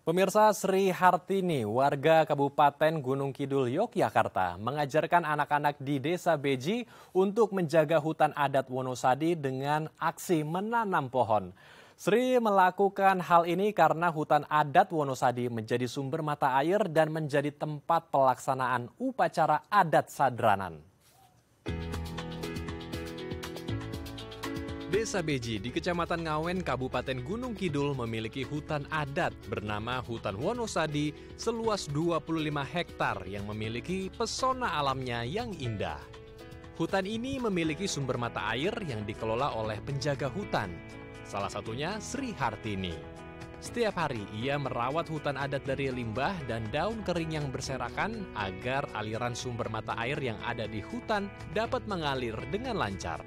Pemirsa, Sri Hartini, warga Kabupaten Gunung Kidul, Yogyakarta, mengajarkan anak-anak di Desa Beji untuk menjaga hutan adat Wonosadi dengan aksi menanam pohon. Sri melakukan hal ini karena hutan adat Wonosadi menjadi sumber mata air dan menjadi tempat pelaksanaan upacara adat Sadranan. Desa Beji di Kecamatan Ngawen, Kabupaten Gunung Kidul memiliki hutan adat bernama Hutan Wonosadi seluas 25 hektar yang memiliki pesona alamnya yang indah. Hutan ini memiliki sumber mata air yang dikelola oleh penjaga hutan, salah satunya Sri Hartini. Setiap hari ia merawat hutan adat dari limbah dan daun kering yang berserakan agar aliran sumber mata air yang ada di hutan dapat mengalir dengan lancar.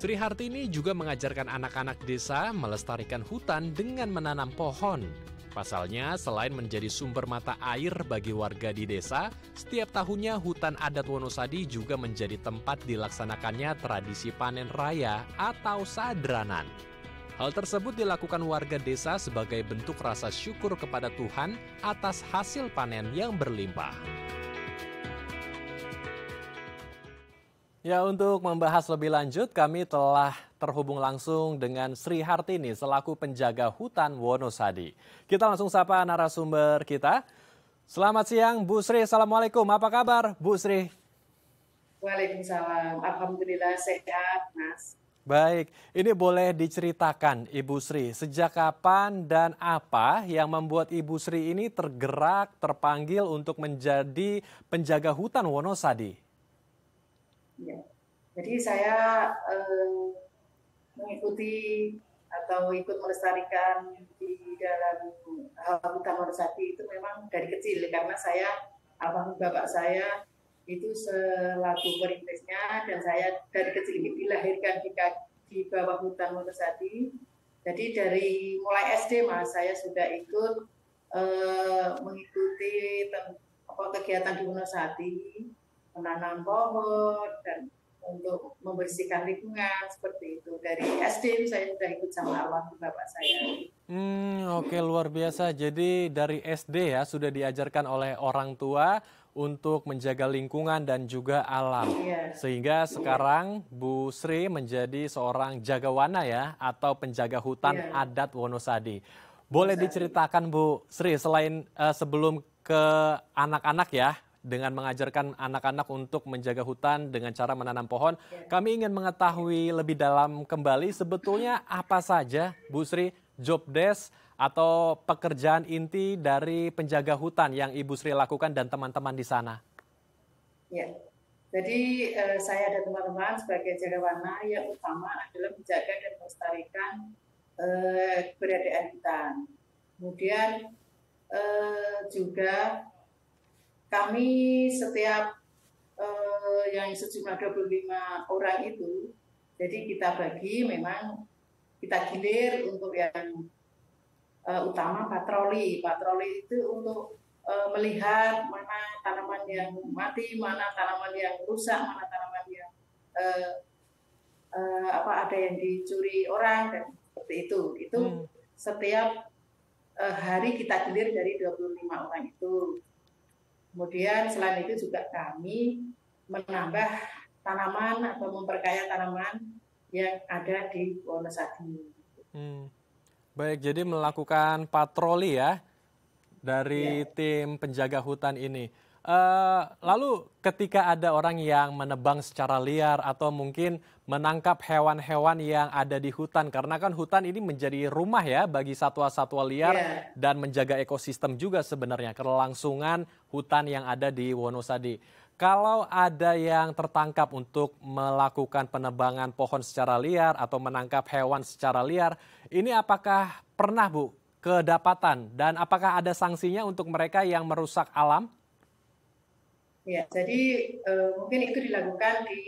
Sri Hartini juga mengajarkan anak-anak desa melestarikan hutan dengan menanam pohon. Pasalnya, selain menjadi sumber mata air bagi warga di desa, setiap tahunnya hutan adat Wonosadi juga menjadi tempat dilaksanakannya tradisi panen raya atau sadranan. Hal tersebut dilakukan warga desa sebagai bentuk rasa syukur kepada Tuhan atas hasil panen yang berlimpah. Ya, untuk membahas lebih lanjut, kami telah terhubung langsung dengan Sri Hartini selaku penjaga hutan Wonosadi. Kita langsung sapa narasumber kita. Selamat siang, Bu Sri. Assalamualaikum. Apa kabar, Bu Sri? Waalaikumsalam. Alhamdulillah sehat, Mas. Baik, ini boleh diceritakan, Ibu Sri, sejak kapan dan apa yang membuat Ibu Sri ini tergerak, terpanggil untuk menjadi penjaga hutan Wonosadi? Ya. Jadi saya mengikuti atau ikut melestarikan di dalam hutan Wonosadi itu memang dari kecil karena almarhum bapak saya itu selaku perintisnya dan saya dari kecil dilahirkan di bawah hutan Wonosadi. Jadi dari mulai SD Mas saya sudah ikut mengikuti kegiatan di Wonosadi, menanam pohon dan untuk membersihkan lingkungan seperti itu. Dari SD saya sudah ikut sama almarhum bapak saya. Oke, luar biasa. Jadi dari SD ya sudah diajarkan oleh orang tua untuk menjaga lingkungan dan juga alam. Iya. Sehingga sekarang Bu Sri menjadi seorang jagawana ya atau penjaga hutan adat Wonosadi. Boleh diceritakan Bu Sri selain sebelum ke anak-anak ya, dengan mengajarkan anak-anak untuk menjaga hutan dengan cara menanam pohon. Kami ingin mengetahui lebih dalam kembali sebetulnya apa saja, Bu Sri, job desk atau pekerjaan inti dari penjaga hutan yang Ibu Sri lakukan dan teman-teman di sana. Ya, jadi saya dan teman-teman sebagai jagawana yang utama adalah menjaga dan melestarikan keberadaan hutan. Kemudian juga kami setiap yang sejumlah 25 orang itu, jadi kita bagi memang kita gilir untuk yang utama patroli. Patroli itu untuk melihat mana tanaman yang mati, mana tanaman yang rusak, mana tanaman yang ada yang dicuri orang dan seperti itu. Itu setiap hari kita gilir dari 25 orang itu. Kemudian selain itu juga kami menambah tanaman atau memperkaya tanaman yang ada di Wonosadi. Baik, jadi melakukan patroli ya dari tim penjaga hutan ini. Lalu ketika ada orang yang menebang secara liar atau mungkin menangkap hewan-hewan yang ada di hutan, karena kan hutan ini menjadi rumah ya bagi satwa-satwa liar dan menjaga ekosistem juga sebenarnya, kelangsungan hutan yang ada di Wonosadi. Kalau ada yang tertangkap untuk melakukan penebangan pohon secara liar atau menangkap hewan secara liar, ini apakah pernah Bu kedapatan dan apakah ada sanksinya untuk mereka yang merusak alam? Ya, jadi mungkin itu dilakukan di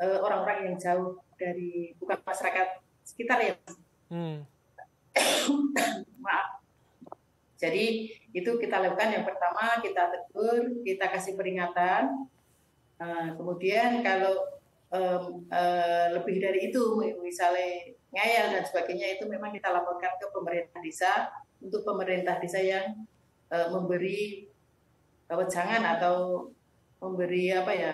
orang-orang yang jauh dari, bukan masyarakat sekitar ya. Maaf. Jadi itu kita lakukan yang pertama kita tegur, kita kasih peringatan. Kemudian kalau lebih dari itu, misalnya ngayal dan sebagainya, itu memang kita laporkan ke pemerintah desa, untuk pemerintah desa yang memberi wejangan atau memberi apa ya,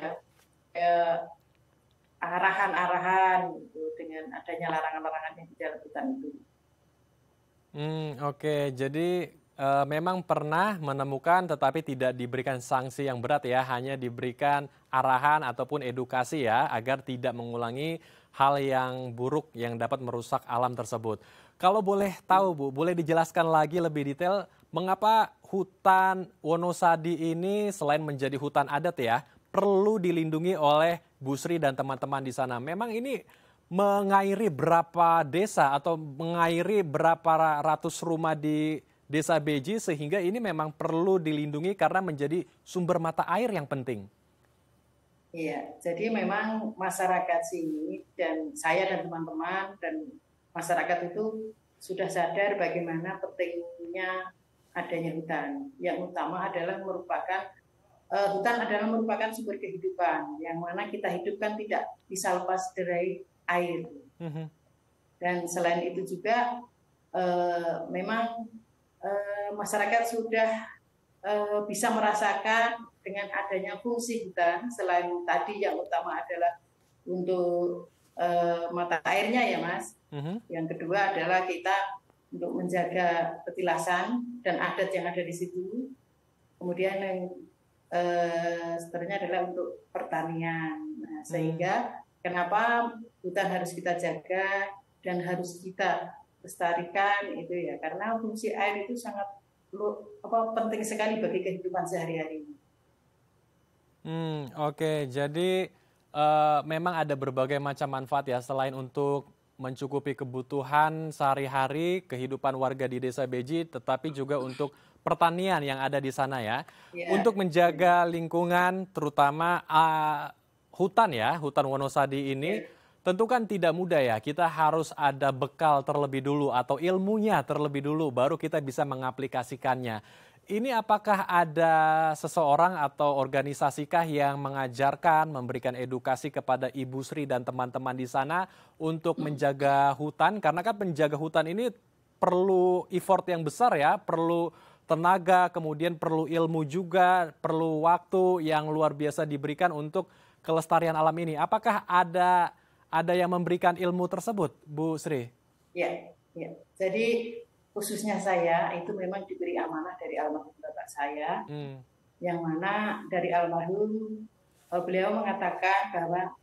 arahan-arahan gitu, dengan adanya larangan-larangan yang di dalam hutan itu. Oke. Jadi memang pernah menemukan tetapi tidak diberikan sanksi yang berat ya, hanya diberikan arahan ataupun edukasi ya, agar tidak mengulangi hal yang buruk yang dapat merusak alam tersebut. Kalau boleh tahu Bu, boleh dijelaskan lagi lebih detail mengapa hutan Wonosadi ini selain menjadi hutan adat ya, perlu dilindungi oleh Bu Sri dan teman-teman di sana. Memang ini mengairi berapa desa atau mengairi berapa ratus rumah di Desa Beji sehingga ini memang perlu dilindungi karena menjadi sumber mata air yang penting. Iya, jadi memang masyarakat sini dan saya dan teman-teman dan masyarakat itu sudah sadar bagaimana pentingnya adanya hutan. Yang utama adalah hutan adalah merupakan sumber kehidupan yang mana kita hidupkan tidak bisa lepas dari air. Dan selain itu juga memang masyarakat sudah bisa merasakan dengan adanya fungsi hutan, selain tadi yang utama adalah untuk mata airnya ya Mas. Yang kedua adalah kita untuk menjaga petilasan dan adat yang ada di situ. Kemudian yang seterusnya adalah untuk pertanian. Nah, sehingga kenapa hutan harus kita jaga dan harus kita lestarikan itu ya, karena fungsi air itu sangat penting sekali bagi kehidupan sehari-hari. Oke, jadi memang ada berbagai macam manfaat ya, selain untuk mencukupi kebutuhan sehari-hari kehidupan warga di Desa Beji, tetapi juga untuk pertanian yang ada di sana ya. Untuk menjaga lingkungan, terutama hutan ya, hutan Wonosadi ini, tentu kan tidak mudah ya. Kita harus ada bekal terlebih dulu atau ilmunya terlebih dulu, baru kita bisa mengaplikasikannya. Ini apakah ada seseorang atau organisasikah yang mengajarkan, memberikan edukasi kepada Ibu Sri dan teman-teman di sana untuk menjaga hutan? Karena kan penjaga hutan ini perlu effort yang besar ya, perlu tenaga, kemudian perlu ilmu juga, perlu waktu yang luar biasa diberikan untuk kelestarian alam ini. Apakah ada yang memberikan ilmu tersebut, Bu Sri? Ya. Jadi khususnya saya itu memang diberi amanah dari almarhum bapak saya, yang mana dari almarhum beliau mengatakan bahwa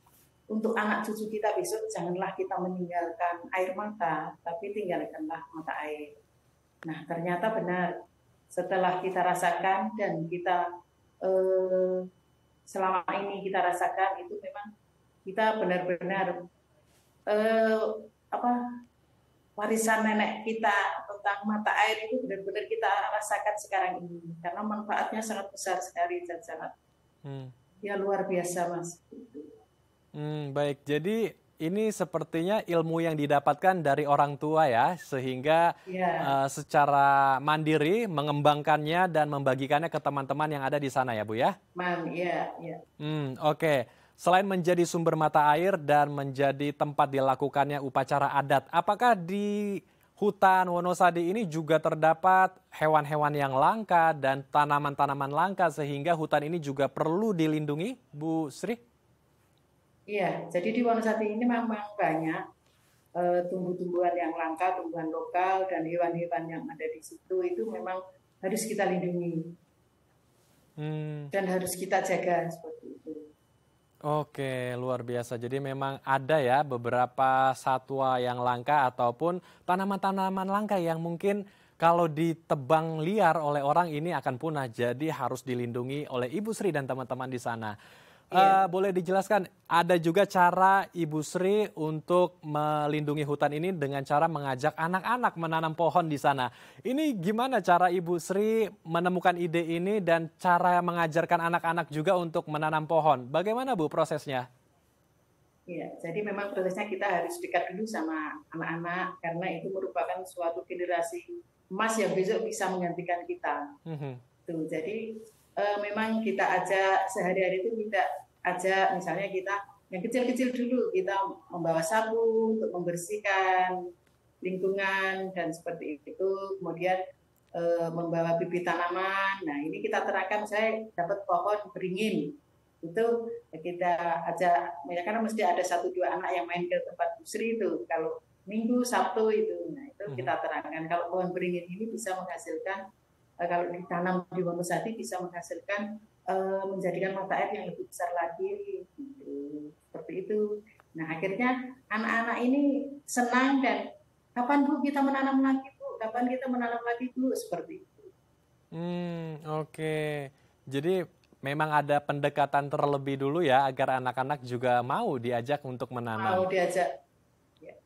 untuk anak cucu kita besok janganlah kita meninggalkan air mata, tapi tinggalkanlah mata air. Nah ternyata benar, setelah kita rasakan dan kita selama ini kita rasakan itu memang kita benar-benar warisan nenek kita tentang mata air itu benar-benar kita rasakan sekarang ini, karena manfaatnya sangat besar sekali dan sangat ya luar biasa Mas. Baik, jadi ini sepertinya ilmu yang didapatkan dari orang tua ya, sehingga secara mandiri mengembangkannya dan membagikannya ke teman-teman yang ada di sana ya Bu ya? Iya. Oke. Selain menjadi sumber mata air dan menjadi tempat dilakukannya upacara adat, apakah di hutan Wonosadi ini juga terdapat hewan-hewan yang langka dan tanaman-tanaman langka sehingga hutan ini juga perlu dilindungi, Bu Sri? Iya, jadi di Wonosadi ini memang banyak tumbuh-tumbuhan yang langka, tumbuhan lokal dan hewan-hewan yang ada di situ itu memang harus kita lindungi dan harus kita jaga seperti itu. Oke, luar biasa. Jadi memang ada ya beberapa satwa yang langka ataupun tanaman-tanaman langka yang mungkin kalau ditebang liar oleh orang ini akan punah. Jadi harus dilindungi oleh Ibu Sri dan teman-teman di sana. Boleh dijelaskan, ada juga cara Ibu Sri untuk melindungi hutan ini dengan cara mengajak anak-anak menanam pohon di sana. Ini gimana cara Ibu Sri menemukan ide ini dan cara mengajarkan anak-anak juga untuk menanam pohon? Bagaimana Bu prosesnya? Iya, jadi memang prosesnya kita harus dekat dulu sama anak-anak karena itu merupakan suatu generasi emas yang besok bisa menggantikan kita. Tuh, jadi memang kita ajak sehari-hari itu kita ajak, misalnya kita Yang kecil-kecil dulu kita membawa sapu untuk membersihkan lingkungan dan seperti itu. Kemudian membawa bibit tanaman. Nah ini kita terangkan, saya dapat pohon beringin. Itu kita ajak, ya karena mesti ada 1-2 anak yang main ke tempat Bu Sri itu. Kalau Minggu, Sabtu itu. Nah itu kita terangkan kalau pohon beringin ini bisa menghasilkan, kalau ditanam di Wonosadi bisa menghasilkan menjadikan mata air yang lebih besar lagi. Gitu. Seperti itu. Nah akhirnya anak-anak ini senang dan kapan Bu kita menanam lagi Bu? Kapan kita menanam lagi Bu? Seperti itu. Oke. Jadi memang ada pendekatan terlebih dulu ya agar anak-anak juga mau diajak untuk menanam. Mau diajak. Ya.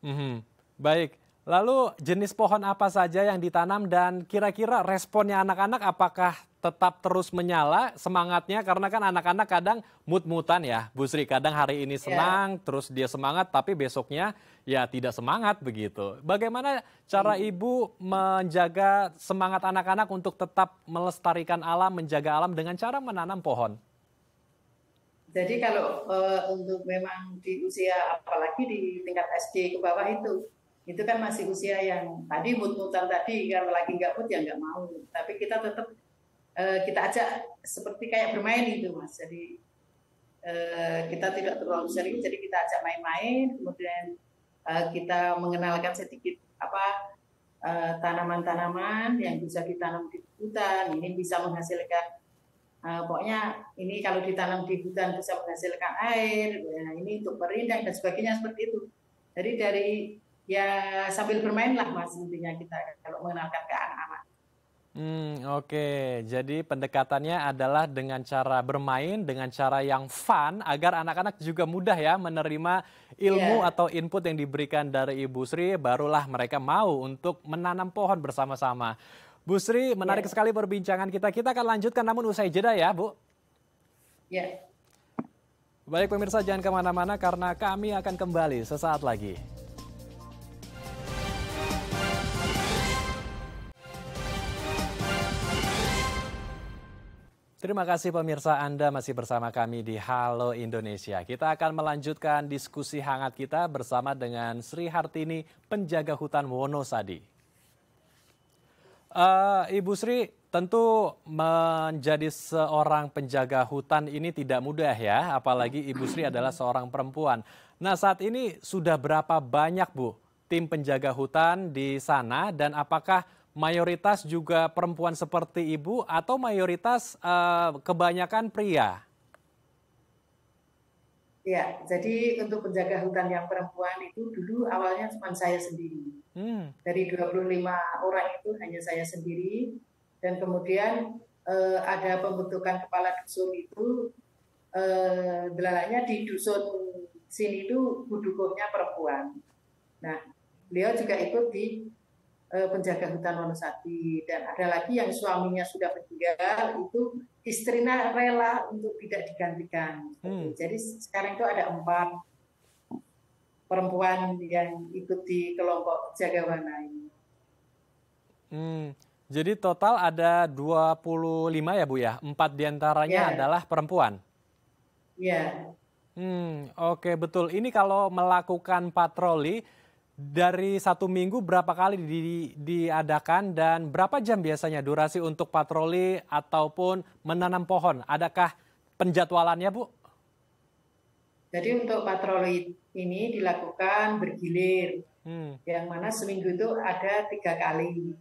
Baik. Lalu jenis pohon apa saja yang ditanam dan kira-kira responnya anak-anak apakah tetap terus menyala semangatnya? Karena kan anak-anak kadang mut-mutan ya, Bu Sri. Kadang hari ini senang, terus dia semangat, tapi besoknya ya tidak semangat begitu. Bagaimana cara Ibu menjaga semangat anak-anak untuk tetap melestarikan alam, menjaga alam dengan cara menanam pohon? Jadi kalau untuk memang di usia, apalagi di tingkat SD ke bawah itu kan masih usia yang tadi mut-mutan tadi, kalau lagi nggak mut ya nggak mau. Tapi kita tetap kita ajak seperti kayak bermain itu Mas. Jadi kita tidak terlalu serius, jadi kita ajak main-main, kemudian kita mengenalkan sedikit tanaman-tanaman yang bisa ditanam di hutan. Ini bisa menghasilkan, pokoknya ini kalau ditanam di hutan bisa menghasilkan air, ya, ini untuk perindang dan sebagainya seperti itu. Jadi dari ya sambil bermain lah Mas, intinya kita kalau mengenalkan ke anak-anak. Oke, jadi pendekatannya adalah dengan cara bermain, dengan cara yang fun, agar anak-anak juga mudah ya menerima ilmu atau input yang diberikan dari Ibu Sri, barulah mereka mau untuk menanam pohon bersama-sama. Bu Sri, menarik sekali perbincangan kita. Kita akan lanjutkan namun usai jeda ya, Bu. Ya. Baik pemirsa, jangan kemana-mana karena kami akan kembali sesaat lagi. Terima kasih pemirsa, Anda masih bersama kami di Halo Indonesia. Kita akan melanjutkan diskusi hangat kita bersama dengan Sri Hartini, penjaga hutan Wonosadi. Ibu Sri, tentu menjadi seorang penjaga hutan ini tidak mudah ya, apalagi Ibu Sri adalah seorang perempuan. Nah saat ini sudah berapa banyak Bu tim penjaga hutan di sana dan apakah mayoritas juga perempuan seperti Ibu atau mayoritas kebanyakan pria? Ya, jadi untuk penjaga hutan yang perempuan itu dulu awalnya cuma saya sendiri. Dari 25 orang itu hanya saya sendiri, dan kemudian ada pembentukan kepala dusun itu, gelarnya di dusun sini itu budukohnya perempuan. Nah, beliau juga ikut di penjaga hutan Wonosadi, dan ada lagi yang suaminya sudah meninggal, itu istrinya rela untuk tidak digantikan. Jadi sekarang itu ada 4 perempuan yang ikut di kelompok Jagawana ini. Jadi total ada 25 ya Bu ya, 4 diantaranya adalah perempuan? Iya. Oke betul, ini kalau melakukan patroli, dari 1 minggu berapa kali diadakan dan berapa jam biasanya durasi untuk patroli ataupun menanam pohon? Adakah penjadwalannya, Bu? Jadi untuk patroli ini dilakukan bergilir, yang mana seminggu itu ada 3 kali.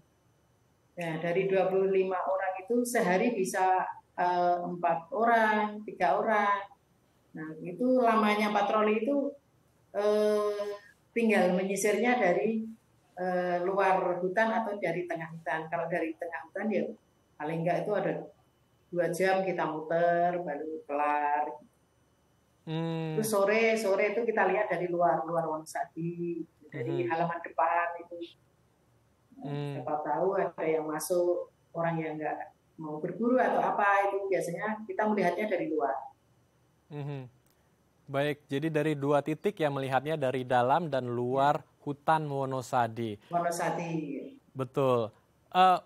Nah, dari 25 orang itu sehari bisa 4 orang, 3 orang. Nah, itu lamanya patroli itu tinggal menyisirnya dari luar hutan atau dari tengah hutan. Kalau dari tengah hutan ya paling enggak itu ada 2 jam kita muter baru kelar. Itu sore itu kita lihat dari luar Wonosadi, dari halaman depan itu. Siapa tahu ada yang masuk, orang yang enggak mau berburu atau apa, itu biasanya kita melihatnya dari luar. Baik, jadi dari 2 titik yang melihatnya dari dalam dan luar hutan Wonosadi. Wonosadi. Betul.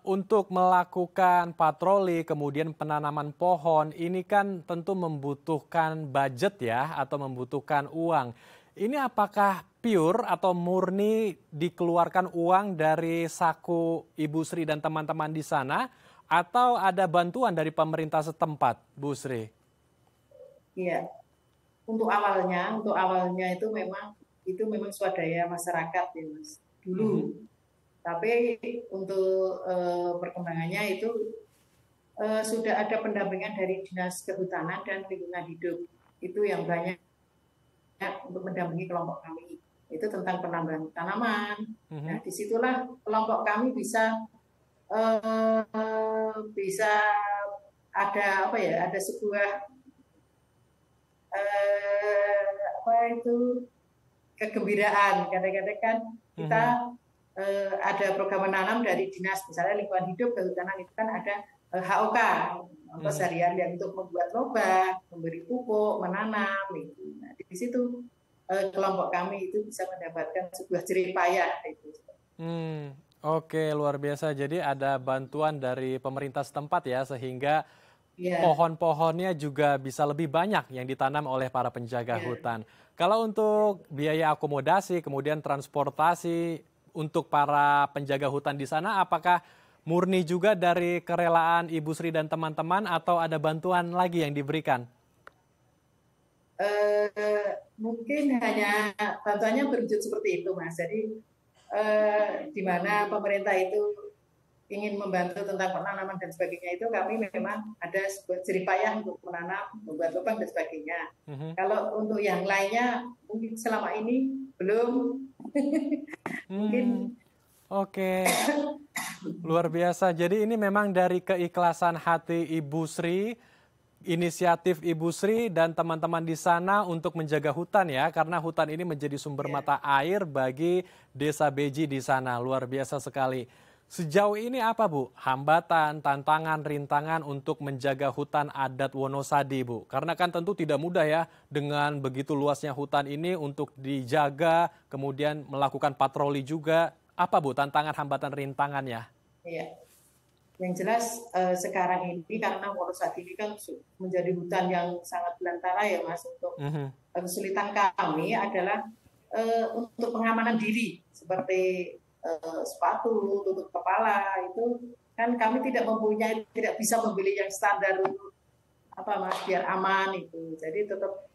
Untuk melakukan patroli, kemudian penanaman pohon, ini kan tentu membutuhkan budget ya, atau membutuhkan uang. Ini apakah pure atau murni dikeluarkan uang dari saku Ibu Sri dan teman-teman di sana, atau ada bantuan dari pemerintah setempat, Bu Sri? Iya, untuk awalnya itu memang swadaya masyarakat ya Mas. Mhm. Dulu. Tapi untuk perkembangannya itu sudah ada pendampingan dari Dinas Kehutanan dan Lingkungan Hidup. Itu yang banyak untuk mendampingi kelompok kami. Itu tentang penambahan tanaman. Nah, Mhm. disitulah kelompok kami bisa ada apa ya? Ada sebuah apa itu kegembiraan. Kadang-kadang kan kita Mhm. ada program menanam dari dinas, misalnya lingkungan hidup, kehutanan itu kan ada HOK, ongkos Mhm. harian yang untuk membuat lobak, memberi pupuk, menanam. Gitu. Nah, di situ kelompok kami itu bisa mendapatkan sebuah jerih payah. Gitu. Oke, luar biasa. Jadi ada bantuan dari pemerintah setempat ya, sehingga Ya, pohon-pohonnya juga bisa lebih banyak yang ditanam oleh para penjaga ya, hutan. Kalau untuk biaya akomodasi, kemudian transportasi untuk para penjaga hutan di sana, apakah murni juga dari kerelaan Ibu Sri dan teman-teman atau ada bantuan lagi yang diberikan? mungkin hanya bantuannya berwujud seperti itu, Mas. Jadi di mana pemerintah itu ingin membantu tentang penanaman dan sebagainya itu kami memang ada sebuah jerih payah untuk menanam, membuat lubang dan sebagainya. Mhm. Kalau untuk yang lainnya mungkin selama ini belum. Hmm, Mungkin oke. Luar biasa. Jadi ini memang dari keikhlasan hati Ibu Sri, inisiatif Ibu Sri dan teman-teman di sana untuk menjaga hutan ya, karena hutan ini menjadi sumber ya, mata air bagi Desa Beji di sana. Luar biasa sekali. Sejauh ini apa Bu? Hambatan, tantangan, rintangan untuk menjaga hutan adat Wonosadi Bu? Karena kan tentu tidak mudah ya dengan begitu luasnya hutan ini untuk dijaga, kemudian melakukan patroli juga. Apa Bu tantangan, hambatan, rintangannya? ya. Yang jelas sekarang ini karena Wonosati ini kan menjadi hutan yang sangat belantara ya Mas. Untuk Mhm. kesulitan kami adalah untuk pengamanan diri seperti sepatu, tutup kepala itu kan kami tidak bisa membeli yang standar untuk apa Mas biar aman itu. Jadi tetap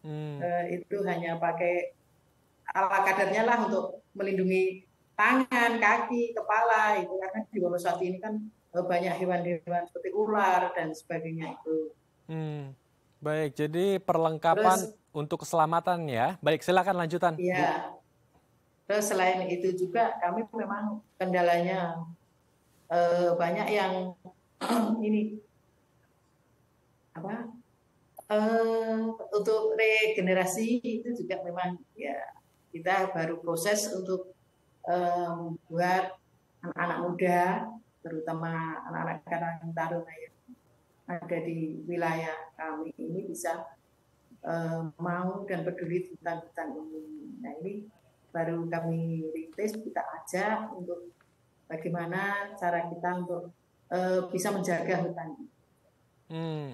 Hmm. itu hanya pakai ala kadarnya lah untuk melindungi tangan, kaki, kepala itu karena di Wonosati ini kan banyak hewan-hewan seperti ular dan sebagainya itu. Hmm. Baik, jadi perlengkapan Terus untuk keselamatan ya. Baik, silakan lanjutan, Bu. ya, terus selain itu juga kami memang kendalanya banyak yang ini apa untuk regenerasi itu juga memang ya kita baru proses untuk membuat anak-anak muda terutama anak-anak karang taruna yang ada di wilayah kami ini bisa mau dan peduli tentang hutan ini. Nah ini baru kami rintis, kita ajak untuk bagaimana cara kita untuk bisa menjaga hutan ini.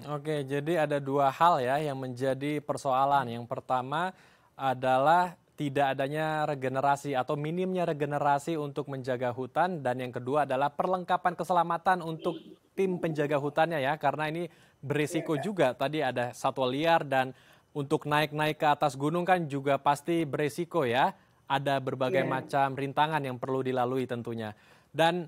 Oke. Jadi ada dua hal ya yang menjadi persoalan. Yang pertama adalah tidak adanya regenerasi atau minimnya regenerasi untuk menjaga hutan, dan yang kedua adalah perlengkapan keselamatan untuk tim penjaga hutannya ya, karena ini Ya, berisiko Kak. juga. Tadi ada satwa liar dan untuk naik-naik ke atas gunung kan juga pasti berisiko ya. Ada berbagai Ya, macam rintangan yang perlu dilalui tentunya. Dan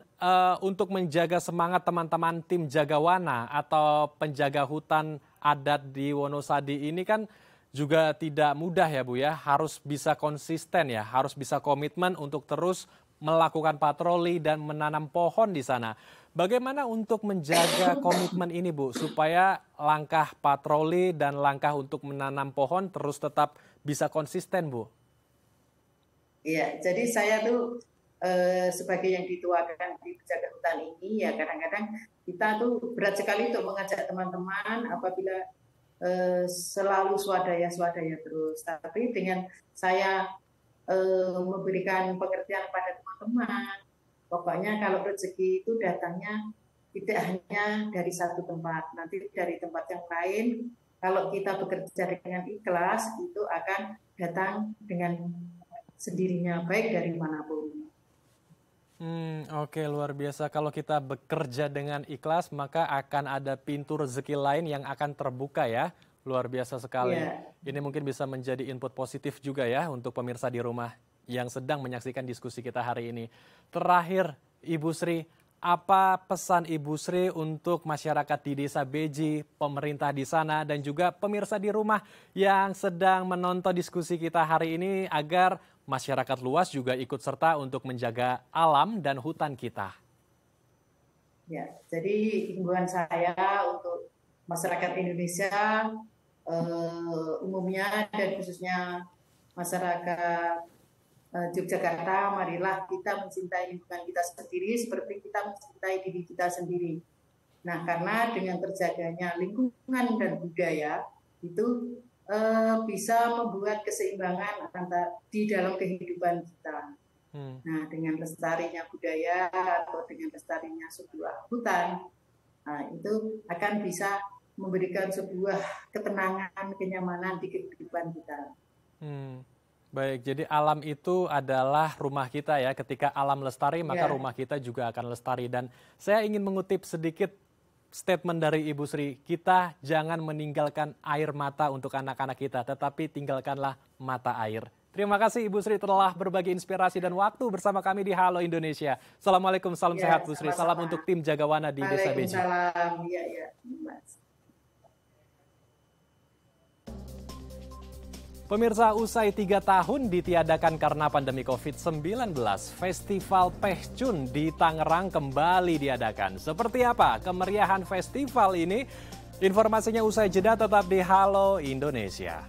untuk menjaga semangat teman-teman tim Jagawana atau penjaga hutan adat di Wonosadi ini kan juga tidak mudah ya Bu ya, harus bisa konsisten ya, harus bisa komitmen untuk terus melakukan patroli dan menanam pohon di sana. Bagaimana untuk menjaga komitmen ini Bu, supaya langkah patroli dan langkah untuk menanam pohon terus tetap bisa konsisten Bu? ya. Jadi saya tuh sebagai yang dituakan di penjaga hutan ini ya kadang-kadang kita tuh berat sekali untuk mengajak teman-teman apabila selalu swadaya terus. Tapi dengan saya memberikan pengertian pada teman-teman, Pokoknya kalau rezeki itu datangnya tidak hanya dari satu tempat, nanti dari tempat yang lain. Kalau kita bekerja dengan ikhlas, itu akan datang dengan sendirinya, baik dari manapun. Oke, luar biasa. Kalau kita bekerja dengan ikhlas, maka akan ada pintu rezeki lain yang akan terbuka ya. Luar biasa sekali. Ya, Ini mungkin bisa menjadi input positif juga ya untuk pemirsa di rumah yang sedang menyaksikan diskusi kita hari ini. Terakhir, Ibu Sri, apa pesan Ibu Sri untuk masyarakat di Desa Beji, pemerintah di sana, dan juga pemirsa di rumah yang sedang menonton diskusi kita hari ini agar masyarakat luas juga ikut serta untuk menjaga alam dan hutan kita? ya. Jadi himbauan saya untuk masyarakat Indonesia umumnya dan khususnya masyarakat Yogyakarta, marilah kita mencintai lingkungan kita sendiri seperti kita mencintai diri kita sendiri. Nah, karena dengan terjaganya lingkungan dan budaya itu bisa membuat keseimbangan di dalam kehidupan kita. Nah, dengan lestarinya budaya atau dengan lestarinya sebuah hutan, nah, itu akan bisa memberikan sebuah ketenangan, kenyamanan di kehidupan kita. Baik, jadi alam itu adalah rumah kita ya. Ketika alam lestari, maka rumah kita juga akan lestari. Dan saya ingin mengutip sedikit statement dari Ibu Sri, kita jangan meninggalkan air mata untuk anak-anak kita, tetapi tinggalkanlah mata air. Terima kasih Ibu Sri telah berbagi inspirasi dan waktu bersama kami di Halo Indonesia. Assalamualaikum, salam sehat Bu Sri. Salam untuk tim Jagawana di Desa Beji. Waalaikumsalam, ya, Mas. Pemirsa, usai 3 tahun ditiadakan karena pandemi COVID-19, Festival Pehcun di Tangerang kembali diadakan. Seperti apa kemeriahan festival ini? Informasinya usai jeda, tetap di Halo Indonesia.